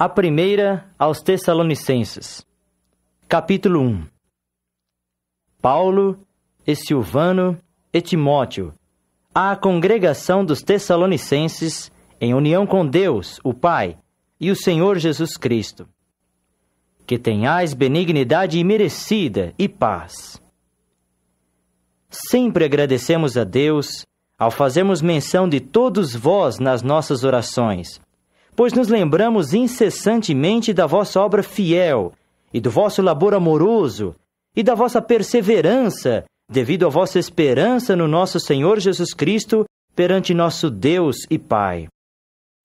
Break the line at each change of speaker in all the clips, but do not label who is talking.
A primeira aos Tessalonicenses. Capítulo 1. Paulo, e Silvano, e Timóteo, à congregação dos Tessalonicenses, em união com Deus, o Pai, e o Senhor Jesus Cristo. Que tenhais benignidade imerecida e paz. Sempre agradecemos a Deus ao fazermos menção de todos vós nas nossas orações, pois nos lembramos incessantemente da vossa obra fiel e do vosso labor amoroso e da vossa perseverança devido à vossa esperança no nosso Senhor Jesus Cristo perante nosso Deus e Pai.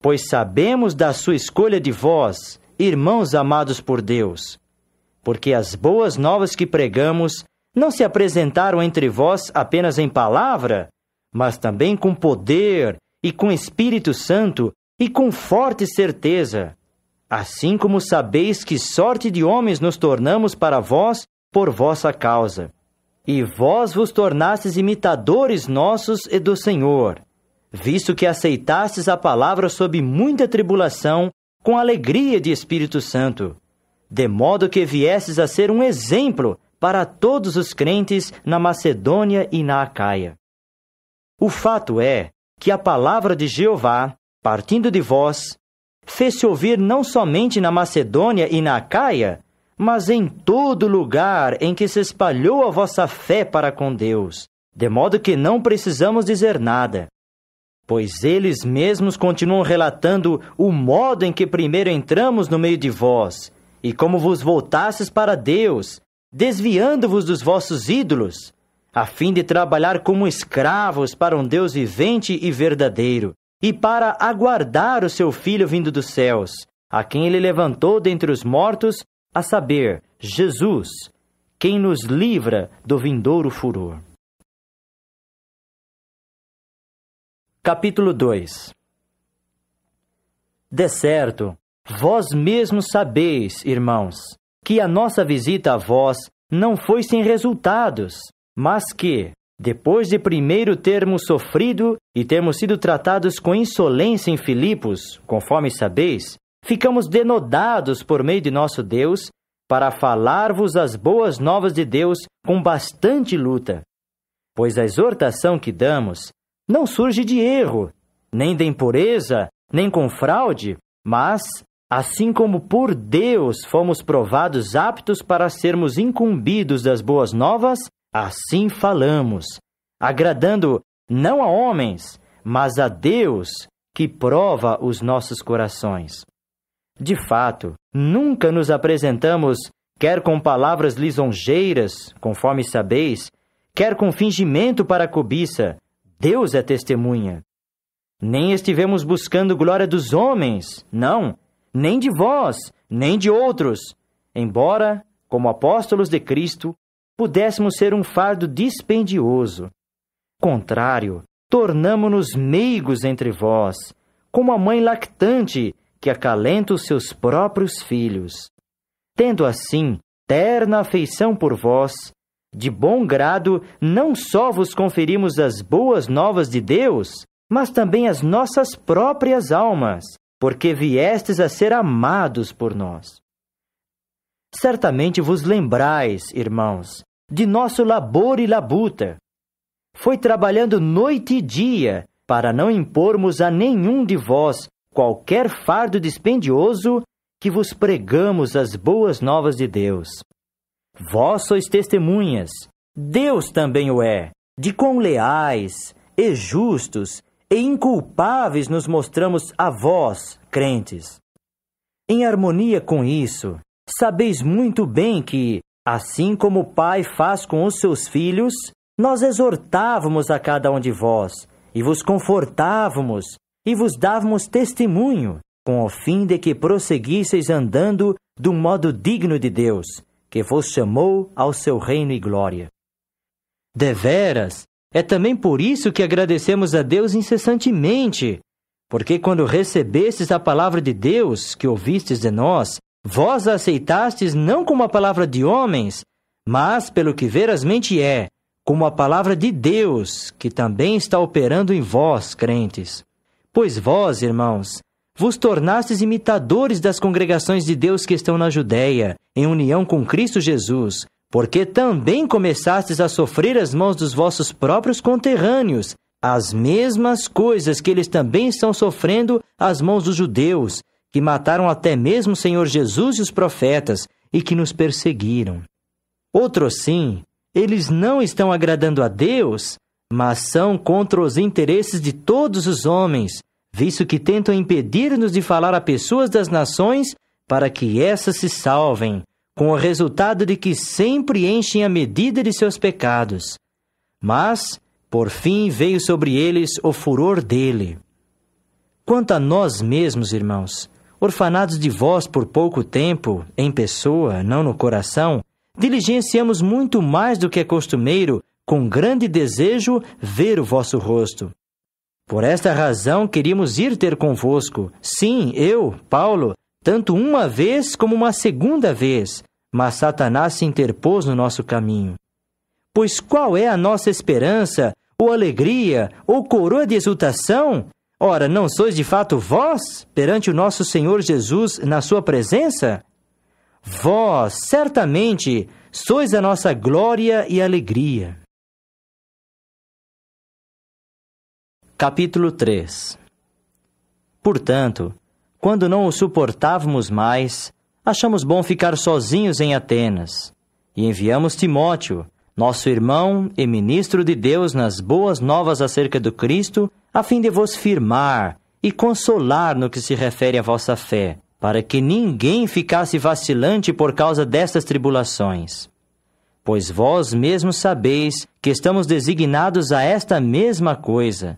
Pois sabemos da sua escolha de vós, irmãos amados por Deus, porque as boas novas que pregamos não se apresentaram entre vós apenas em palavra, mas também com poder e com Espírito Santo e com forte certeza, assim como sabeis que sorte de homens nos tornamos para vós por vossa causa. E vós vos tornastes imitadores nossos e do Senhor, visto que aceitastes a palavra sob muita tribulação, com alegria de Espírito Santo, de modo que viestes a ser um exemplo para todos os crentes na Macedônia e na Acaia. O fato é que a palavra de Jeová, partindo de vós, fez-se ouvir não somente na Macedônia e na Acaia, mas em todo lugar em que se espalhou a vossa fé para com Deus, de modo que não precisamos dizer nada. Pois eles mesmos continuam relatando o modo em que primeiro entramos no meio de vós, e como vos voltastes para Deus, desviando-vos dos vossos ídolos, a fim de trabalhar como escravos para um Deus vivente e verdadeiro, e para aguardar o seu Filho vindo dos céus, a quem ele levantou dentre os mortos, a saber, Jesus, quem nos livra do vindouro furor. Capítulo 2. De certo, vós mesmos sabeis, irmãos, que a nossa visita a vós não foi sem resultados, mas que, depois de primeiro termos sofrido e termos sido tratados com insolência em Filipos, conforme sabeis, ficamos denodados por meio de nosso Deus para falar-vos as boas novas de Deus com bastante luta. Pois a exortação que damos não surge de erro, nem de impureza, nem com fraude, mas, assim como por Deus fomos provados aptos para sermos incumbidos das boas novas, assim falamos, agradando não a homens, mas a Deus, que prova os nossos corações. De fato, nunca nos apresentamos, quer com palavras lisonjeiras, conforme sabeis, quer com fingimento para a cobiça. Deus é testemunha. Nem estivemos buscando glória dos homens, não, nem de vós, nem de outros, embora, como apóstolos de Cristo, pudéssemos ser um fardo dispendioso. Contrário, tornamo-nos meigos entre vós, como a mãe lactante que acalenta os seus próprios filhos. Tendo assim terna afeição por vós, de bom grado não só vos conferimos as boas novas de Deus, mas também as nossas próprias almas, porque viestes a ser amados por nós. Certamente vos lembrais, irmãos, de nosso labor e labuta. Foi trabalhando noite e dia para não impormos a nenhum de vós qualquer fardo dispendioso que vos pregamos as boas novas de Deus. Vós sois testemunhas, Deus também o é, de quão leais, e justos, e inculpáveis nos mostramos a vós, crentes. Em harmonia com isso, sabeis muito bem que, assim como o Pai faz com os seus filhos, nós exortávamos a cada um de vós, e vos confortávamos, e vos dávamos testemunho, com o fim de que prosseguisseis andando de um modo digno de Deus, que vos chamou ao seu reino e glória. Deveras, é também por isso que agradecemos a Deus incessantemente, porque quando recebestes a palavra de Deus que ouvistes de nós, vós a aceitastes não como a palavra de homens, mas pelo que verasmente é, como a palavra de Deus, que também está operando em vós, crentes. Pois vós, irmãos, vos tornastes imitadores das congregações de Deus que estão na Judéia, em união com Cristo Jesus, porque também começastes a sofrer as mãos dos vossos próprios conterrâneos, as mesmas coisas que eles também estão sofrendo às mãos dos judeus, que mataram até mesmo o Senhor Jesus e os profetas, e que nos perseguiram. Outros sim, eles não estão agradando a Deus, mas são contra os interesses de todos os homens, visto que tentam impedir-nos de falar a pessoas das nações para que essas se salvem, com o resultado de que sempre enchem a medida de seus pecados. Mas, por fim, veio sobre eles o furor dele. Quanto a nós mesmos, irmãos, orfanados de vós por pouco tempo, em pessoa, não no coração, diligenciamos muito mais do que é costumeiro, com grande desejo, ver o vosso rosto. Por esta razão queríamos ir ter convosco, sim, eu, Paulo, tanto uma vez como uma segunda vez, mas Satanás se interpôs no nosso caminho. Pois qual é a nossa esperança, ou alegria, ou coroa de exultação? Ora, não sois de fato vós, perante o nosso Senhor Jesus, na sua presença? Vós, certamente, sois a nossa glória e alegria. Capítulo 3. Portanto, quando não o suportávamos mais, achamos bom ficar sozinhos em Atenas, e enviamos Timóteo, nosso irmão e ministro de Deus nas boas novas acerca do Cristo, a fim de vos firmar e consolar no que se refere à vossa fé, para que ninguém ficasse vacilante por causa destas tribulações. Pois vós mesmos sabeis que estamos designados a esta mesma coisa.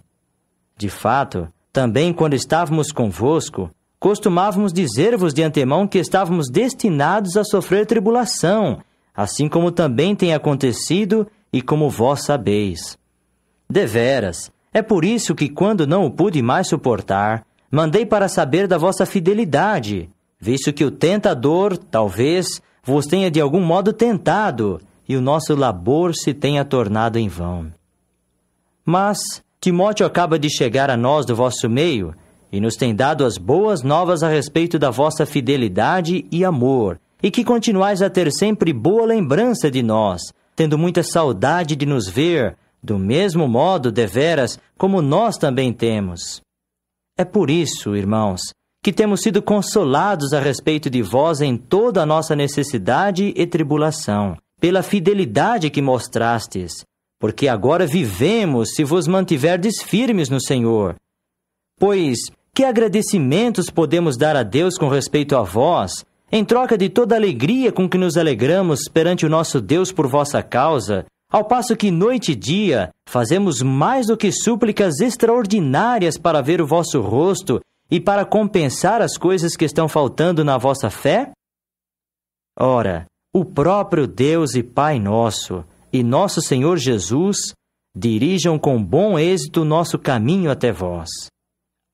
De fato, também quando estávamos convosco, costumávamos dizer-vos de antemão que estávamos destinados a sofrer tribulação, assim como também tem acontecido e como vós sabeis. Deveras, é por isso que, quando não o pude mais suportar, mandei para saber da vossa fidelidade, visto que o tentador, talvez, vos tenha de algum modo tentado, e o nosso labor se tenha tornado em vão. Mas Timóteo acaba de chegar a nós do vosso meio, e nos tem dado as boas novas a respeito da vossa fidelidade e amor, e que continuais a ter sempre boa lembrança de nós, tendo muita saudade de nos ver, do mesmo modo, deveras, como nós também temos. É por isso, irmãos, que temos sido consolados a respeito de vós em toda a nossa necessidade e tribulação, pela fidelidade que mostrastes, porque agora vivemos se vos mantiverdes firmes no Senhor. Pois, que agradecimentos podemos dar a Deus com respeito a vós, em troca de toda a alegria com que nos alegramos perante o nosso Deus por vossa causa, ao passo que noite e dia fazemos mais do que súplicas extraordinárias para ver o vosso rosto e para compensar as coisas que estão faltando na vossa fé? Ora, o próprio Deus e Pai nosso e nosso Senhor Jesus dirijam com bom êxito o nosso caminho até vós.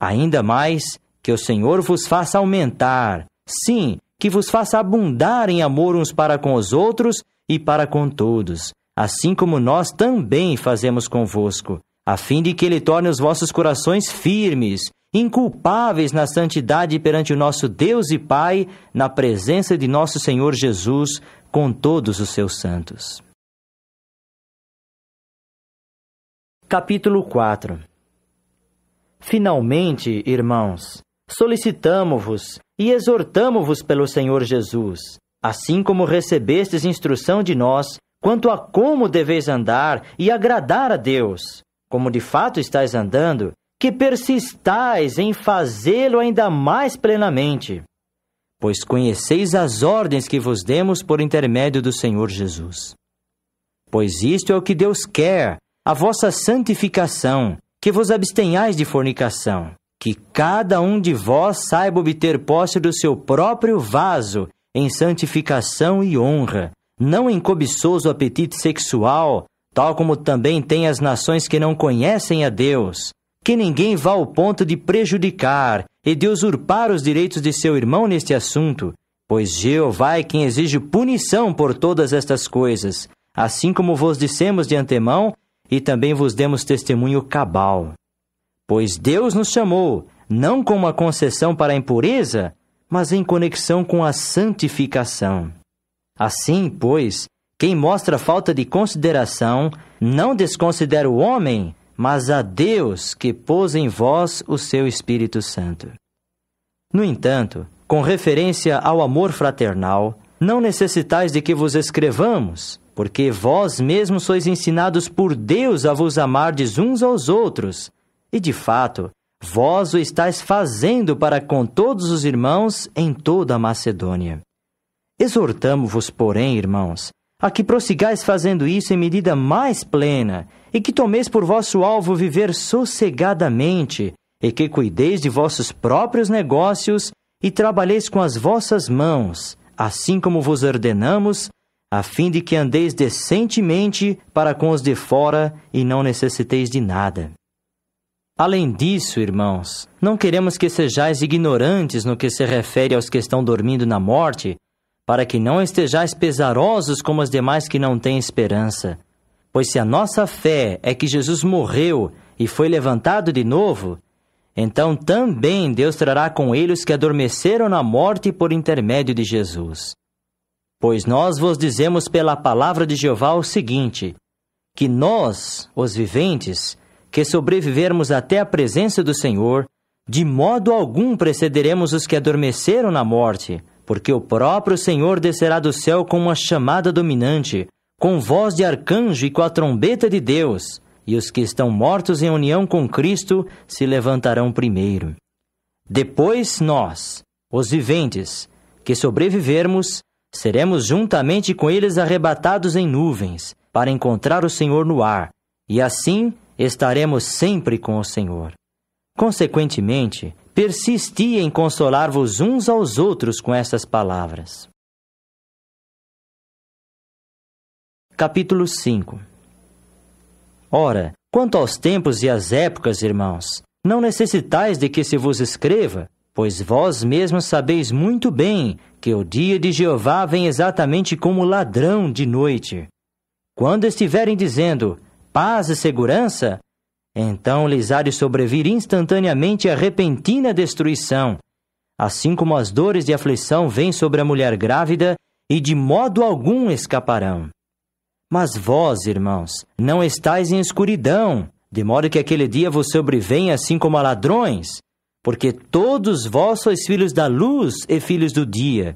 Ainda mais que o Senhor vos faça aumentar, sim, que vos faça abundar em amor uns para com os outros e para com todos, assim como nós também fazemos convosco, a fim de que Ele torne os vossos corações firmes, inculpáveis na santidade perante o nosso Deus e Pai, na presença de nosso Senhor Jesus, com todos os seus santos. Capítulo 4. Finalmente, irmãos, solicitamo-vos e exortamo-vos pelo Senhor Jesus, assim como recebestes instrução de nós, quanto a como deveis andar e agradar a Deus, como de fato estáis andando, que persistais em fazê-lo ainda mais plenamente, pois conheceis as ordens que vos demos por intermédio do Senhor Jesus. Pois isto é o que Deus quer, a vossa santificação, que vos abstenhais de fornicação, que cada um de vós saiba obter posse do seu próprio vaso em santificação e honra, não em cobiçoso apetite sexual, tal como também tem as nações que não conhecem a Deus, que ninguém vá ao ponto de prejudicar e de usurpar os direitos de seu irmão neste assunto, pois Jeová é quem exige punição por todas estas coisas, assim como vos dissemos de antemão, e também vos demos testemunho cabal. Pois Deus nos chamou, não com uma concessão para a impureza, mas em conexão com a santificação. Assim, pois, quem mostra falta de consideração não desconsidera o homem, mas a Deus que pôs em vós o seu Espírito Santo. No entanto, com referência ao amor fraternal, não necessitais de que vos escrevamos, porque vós mesmos sois ensinados por Deus a vos amardes uns aos outros, e de fato, vós o estáis fazendo para com todos os irmãos em toda a Macedônia. Exortamo-vos, porém, irmãos, a que prossigais fazendo isso em medida mais plena, e que tomeis por vosso alvo viver sossegadamente, e que cuideis de vossos próprios negócios e trabalheis com as vossas mãos, assim como vos ordenamos, a fim de que andeis decentemente para com os de fora e não necessiteis de nada. Além disso, irmãos, não queremos que sejais ignorantes no que se refere aos que estão dormindo na morte, para que não estejais pesarosos como os demais que não têm esperança. Pois se a nossa fé é que Jesus morreu e foi levantado de novo, então também Deus trará com ele os que adormeceram na morte por intermédio de Jesus. Pois nós vos dizemos pela palavra de Jeová o seguinte, que nós, os viventes, que sobrevivermos até a presença do Senhor, de modo algum precederemos os que adormeceram na morte, porque o próprio Senhor descerá do céu com uma chamada dominante, com voz de arcanjo e com a trombeta de Deus, e os que estão mortos em união com Cristo se levantarão primeiro. Depois nós, os viventes, que sobrevivermos, seremos juntamente com eles arrebatados em nuvens, para encontrar o Senhor no ar, e assim estaremos sempre com o Senhor. Consequentemente, persisti em consolar-vos uns aos outros com estas palavras. Capítulo 5. Ora, quanto aos tempos e às épocas, irmãos, não necessitais de que se vos escreva, pois vós mesmos sabeis muito bem que o dia de Jeová vem exatamente como ladrão de noite. Quando estiverem dizendo paz e segurança, então lhes há de sobrevir instantaneamente a repentina destruição, assim como as dores de aflição vêm sobre a mulher grávida, e de modo algum escaparão. Mas vós, irmãos, não estáis em escuridão, de modo que aquele dia vos sobrevenha assim como a ladrões, porque todos vós sois filhos da luz e filhos do dia.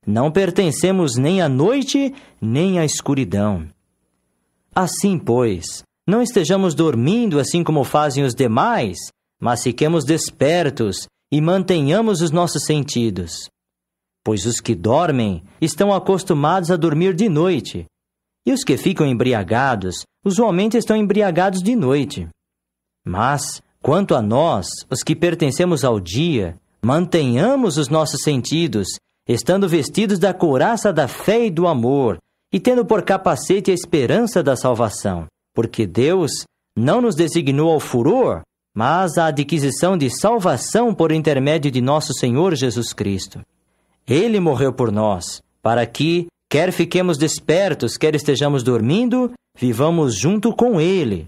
Não pertencemos nem à noite, nem à escuridão. Assim, pois, não estejamos dormindo assim como fazem os demais, mas fiquemos despertos e mantenhamos os nossos sentidos. Pois os que dormem estão acostumados a dormir de noite, e os que ficam embriagados, usualmente estão embriagados de noite. Mas, quanto a nós, os que pertencemos ao dia, mantenhamos os nossos sentidos, estando vestidos da couraça da fé e do amor, e tendo por capacete a esperança da salvação. Porque Deus não nos designou ao furor, mas à adquisição de salvação por intermédio de nosso Senhor Jesus Cristo. Ele morreu por nós, para que, quer fiquemos despertos, quer estejamos dormindo, vivamos junto com Ele.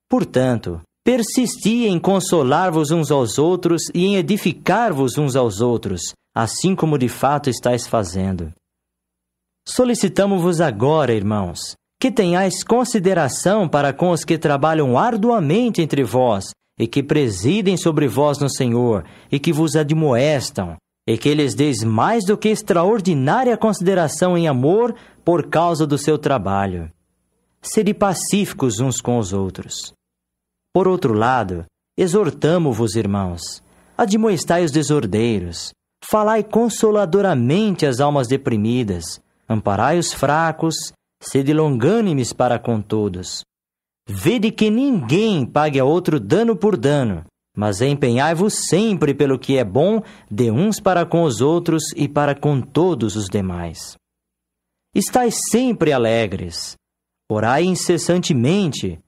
Portanto, persisti em consolar-vos uns aos outros e em edificar-vos uns aos outros, assim como de fato estáis fazendo. Solicitamo-vos agora, irmãos, que tenhais consideração para com os que trabalham arduamente entre vós, e que presidem sobre vós no Senhor, e que vos admoestam, e que lhes deis mais do que extraordinária consideração em amor por causa do seu trabalho. Sede pacíficos uns com os outros. Por outro lado, exortamo-vos, irmãos, admoestai os desordeiros, falai consoladoramente às almas deprimidas, amparai os fracos, sede longânimes para com todos. Vede que ninguém pague a outro dano por dano, mas empenhai-vos sempre pelo que é bom de uns para com os outros e para com todos os demais. Estai sempre alegres, orai incessantemente,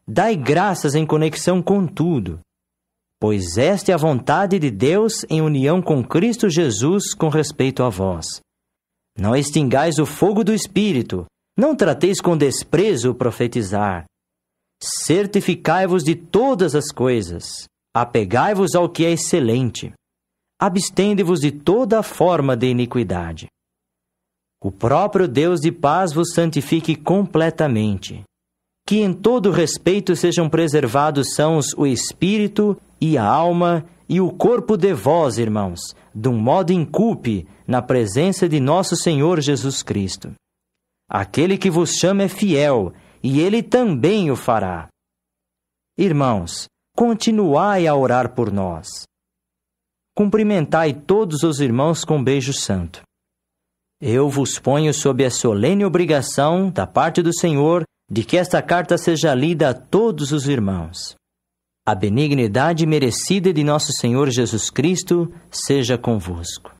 dai graças em conexão com tudo, pois esta é a vontade de Deus em união com Cristo Jesus com respeito a vós. Não extingais o fogo do Espírito, não trateis com desprezo o profetizar. Certificai-vos de todas as coisas, Apegai-vos ao que é excelente. Abstende-vos de toda forma de iniquidade. O próprio Deus de paz vos santifique completamente. Que em todo respeito sejam preservados sãos o espírito e a alma e o corpo de vós, irmãos, de um modo incúlume, na presença de nosso Senhor Jesus Cristo. Aquele que vos chama é fiel, e Ele também o fará. Irmãos, continuai a orar por nós. Cumprimentai todos os irmãos com beijo santo. Eu vos ponho sob a solene obrigação, da parte do Senhor, de que esta carta seja lida a todos os irmãos. A benignidade merecida de nosso Senhor Jesus Cristo seja convosco.